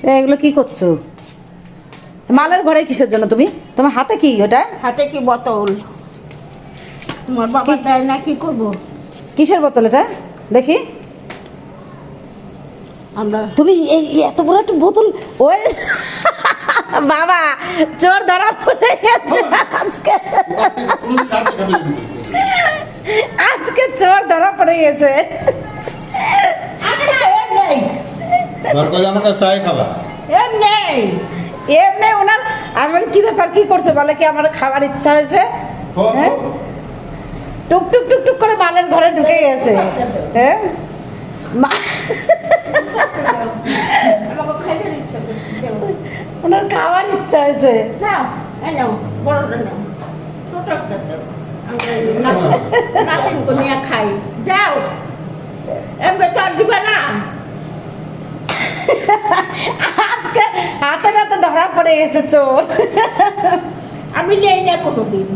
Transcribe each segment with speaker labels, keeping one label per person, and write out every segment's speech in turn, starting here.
Speaker 1: এগুলো কি করছো? মালের ঘরে কিসের জন্য তুমি? তোমার হাতে কি ওটা?
Speaker 2: হাতে কি বোতল? তোমার বাবা দেয় না, কি করবো?
Speaker 1: কিসের বোতল এটা দেখি?
Speaker 2: আমরা
Speaker 1: তুমি এই এত বড় একটা বোতল, ওই বাবা চোর ধরা পড়ে গেছে আজকে। আজকে চোর ধরা পড়ে গেছে।
Speaker 3: আমাকে চাই খাবার
Speaker 1: এমনি ওনার আমার কি ব্যাপার, কি করছে বলে কি আমার খাবার ইচ্ছা হয়েছে, হ্যাঁ টুক টুক টুক টুক করে মালের ঘরে ঢুকে গেছে। হ্যাঁ ওনার খাওয়ার ইচ্ছা হয়েছে।
Speaker 2: খাই যাও, এমনি তো আর দিবে না।
Speaker 1: আজকে হাতে হাতে ধরা পড়ে গেছে চোর।
Speaker 2: আমি নেই না কোনোদিন,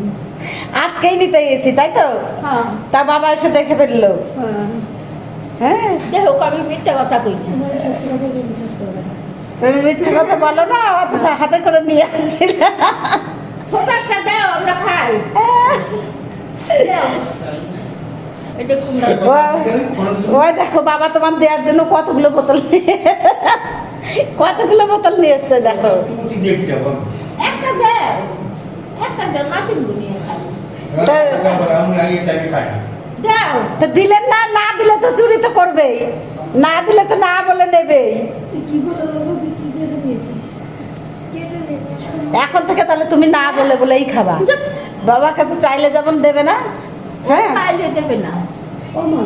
Speaker 1: আজকেই নিতে গেছি তাই তো?
Speaker 2: হ্যাঁ
Speaker 1: তা বাবা এসে দেখে ফেললো। হ্যাঁ
Speaker 2: যাই হোক, আমি মিথ্যা কথা কই না।
Speaker 1: তুমি মিথ্যে কথা বলো না, অথচ হাতে করে নিয়ে আসছিল।
Speaker 2: ছোট একটা দাও, আমরা খাই। এটা কুমড়া
Speaker 1: ওই দেখো বাবা তোমার দেওয়ার জন্য কতগুলো বোতল কতগুলো বোতল নিয়ে এসছে দেখো।
Speaker 2: একটা দাও, একটা দাও, মাটির গুনিয়ে খাই। দাও
Speaker 1: তো দিলেন না, না দিলে তো চুরি তো করবেই, না দিলে তো না বলে নেবেই। এখন থেকে তাহলে তুমি না বলে বলেই খাবা। বাবার কাছে চাইলে যেমন দেবে না, হ্যাঁ
Speaker 2: খাইলে দেবে না।
Speaker 1: ও মা